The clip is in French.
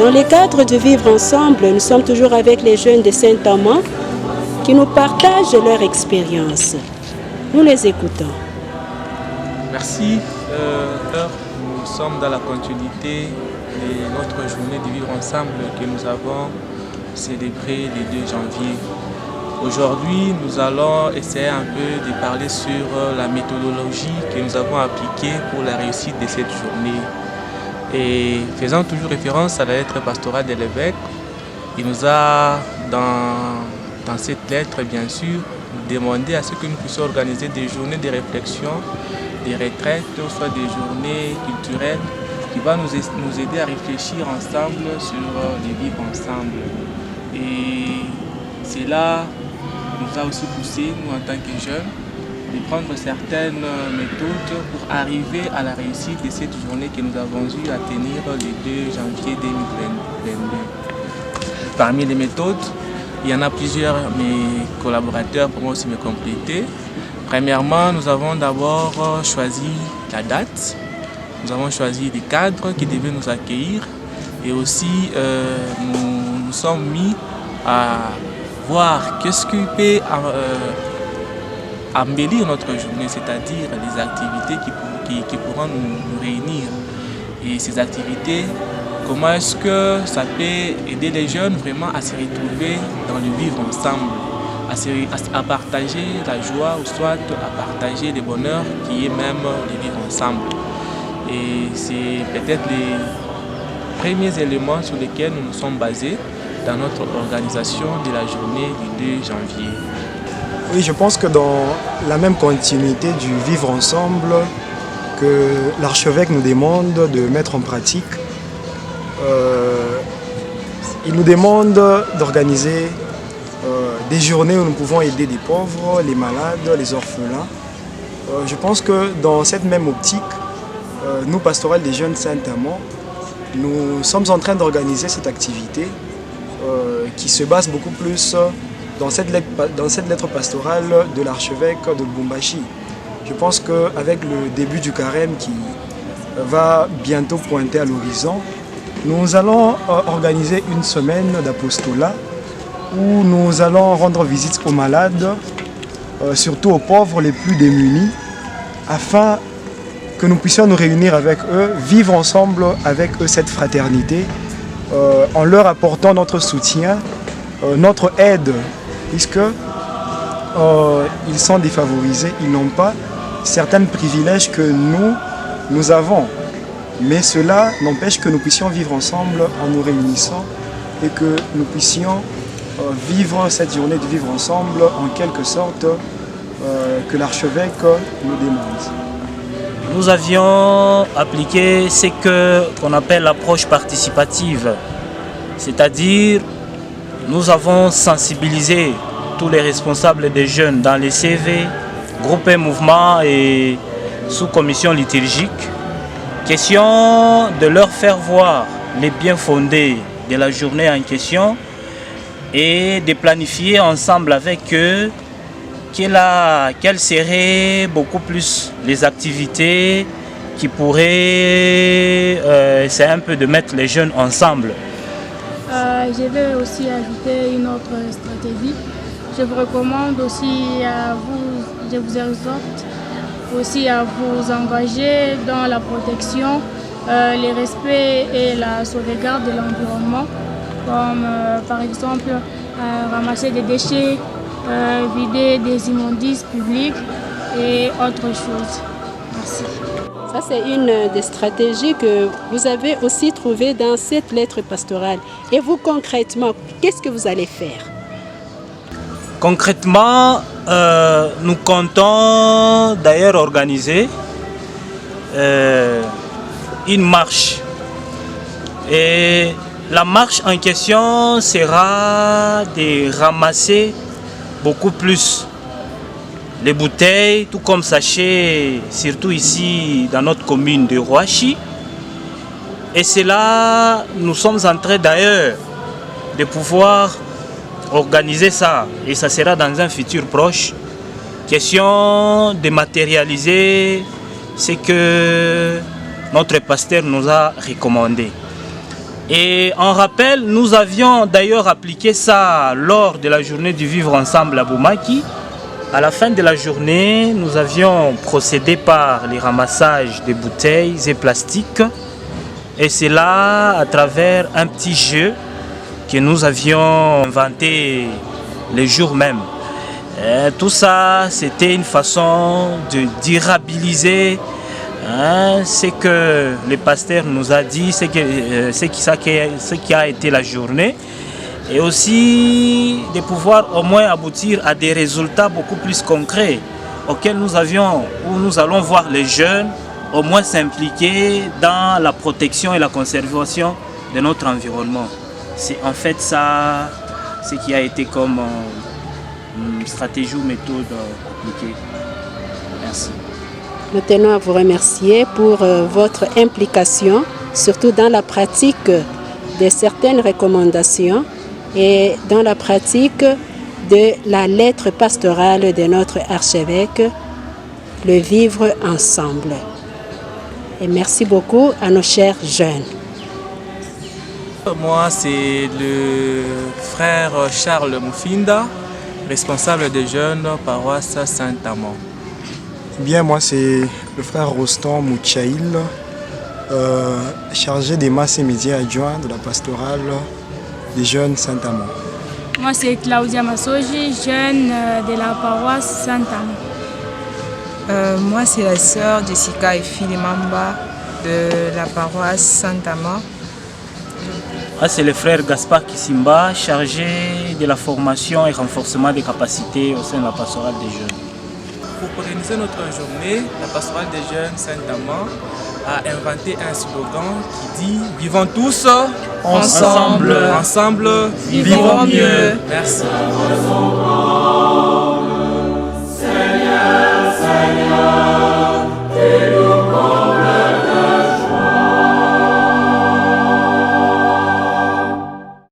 Dans le cadre de Vivre Ensemble, nous sommes toujours avec les jeunes de Saint-Amand qui nous partagent leur expérience. Nous les écoutons. Merci. Nous sommes dans la continuité de notre journée de Vivre Ensemble que nous avons célébrée le 2 janvier. Aujourd'hui, nous allons essayer un peu de parler sur la méthodologie que nous avons appliquée pour la réussite de cette journée. Et faisant toujours référence à la lettre pastorale de l'évêque, il nous a, dans cette lettre, bien sûr, demandé à ce que nous puissions organiser des journées de réflexion, des retraites, soit des journées culturelles, qui vont nous aider à réfléchir ensemble sur les vivre ensemble. Et cela nous a aussi poussé, nous en tant que jeunes, de prendre certaines méthodes pour arriver à la réussite de cette journée que nous avons eu à tenir le 2 janvier 2022. Parmi les méthodes, il y en a plusieurs, mes collaborateurs pourront aussi me compléter. Premièrement, nous avons d'abord choisi la date, nous avons choisi les cadres qui devaient nous accueillir et aussi nous nous sommes mis à voir qu'est-ce qui peut embellir notre journée, c'est-à-dire les activités qui pourront nous réunir. Et ces activités, comment est-ce que ça peut aider les jeunes vraiment à se retrouver dans le vivre ensemble, à partager la joie ou soit à partager le bonheur qui est même le vivre ensemble. Et c'est peut-être les premiers éléments sur lesquels nous nous sommes basés dans notre organisation de la journée du 2 janvier. Oui, je pense que dans la même continuité du vivre ensemble que l'archevêque nous demande de mettre en pratique, il nous demande d'organiser des journées où nous pouvons aider les pauvres, les malades, les orphelins. Je pense que dans cette même optique, nous, Pastorale des Jeunes Saint-Amand, nous sommes en train d'organiser cette activité qui se base beaucoup plus dans cette lettre pastorale de l'archevêque de Lubumbashi. Je pense qu'avec le début du carême qui va bientôt pointer à l'horizon, nous allons organiser une semaine d'apostolat où nous allons rendre visite aux malades, surtout aux pauvres les plus démunis, afin que nous puissions nous réunir avec eux, vivre ensemble avec eux cette fraternité, en leur apportant notre soutien, notre aide, puisque ils sont défavorisés, ils n'ont pas certains privilèges que nous avons. Mais cela n'empêche que nous puissions vivre ensemble en nous réunissant et que nous puissions vivre cette journée de vivre ensemble en quelque sorte que l'archevêque nous demande. Nous avions appliqué ce qu'on appelle l'approche participative, c'est-à-dire nous avons sensibilisé tous les responsables des jeunes dans les CV, groupes et mouvements et sous-commissions liturgiques. Question de leur faire voir les biens fondés de la journée en question et de planifier ensemble avec eux quelles seraient beaucoup plus les activités qui pourraient essayer un peu de mettre les jeunes ensemble. Je vais aussi ajouter une autre stratégie. Je vous recommande aussi je vous exhorte aussi à vous engager dans la protection, le respect et la sauvegarde de l'environnement, comme par exemple ramasser des déchets, vider des immondices publics et autre chose. Merci. Ça, c'est une des stratégies que vous avez aussi trouvées dans cette lettre pastorale. Et vous, concrètement, qu'est-ce que vous allez faire? Concrètement, nous comptons d'ailleurs organiser une marche. Et la marche en question sera de ramasser beaucoup plus les bouteilles, tout comme sachet, surtout ici dans notre commune de Rouachi. Et c'est là, nous sommes en train d'ailleurs de pouvoir organiser ça. Et ça sera dans un futur proche. Question de matérialiser ce que notre pasteur nous a recommandé. Et en rappel, nous avions d'ailleurs appliqué ça lors de la journée du vivre ensemble à Boumaki. À la fin de la journée, nous avions procédé par les ramassages des bouteilles et plastiques. Et c'est là, à travers un petit jeu que nous avions inventé les jours même. Et tout ça, c'était une façon de durabiliser ce que le pasteur nous a dit, ce qui a été la journée. Et aussi de pouvoir au moins aboutir à des résultats beaucoup plus concrets auxquels nous allons voir les jeunes au moins s'impliquer dans la protection et la conservation de notre environnement. C'est en fait ça ce qui a été comme stratégie ou méthode appliquée. Merci. Nous tenons à vous remercier pour votre implication, surtout dans la pratique de certaines recommandations et dans la pratique de la lettre pastorale de notre archevêque, le vivre ensemble. Et merci beaucoup à nos chers jeunes. Moi, c'est le frère Charles Moufinda, responsable des jeunes paroisse Saint-Amand. Bien, moi, c'est le frère Rostand Mouchaïl, chargé des masses et médias adjoints de la pastorale des jeunes Saint-Amand. Moi, c'est Claudia Massoji, jeune de la paroisse Saint-Amand. Moi, c'est la sœur Jessica et Philimamba de la paroisse Saint-Amand. C'est le frère Gaspard Kissimba, chargé de la formation et renforcement des capacités au sein de la pastorale des jeunes. Pour organiser notre journée, la pastorale des jeunes Saint-Amand a inventé un slogan qui dit « Vivons tous ensemble, ensemble, vivons mieux ». Merci.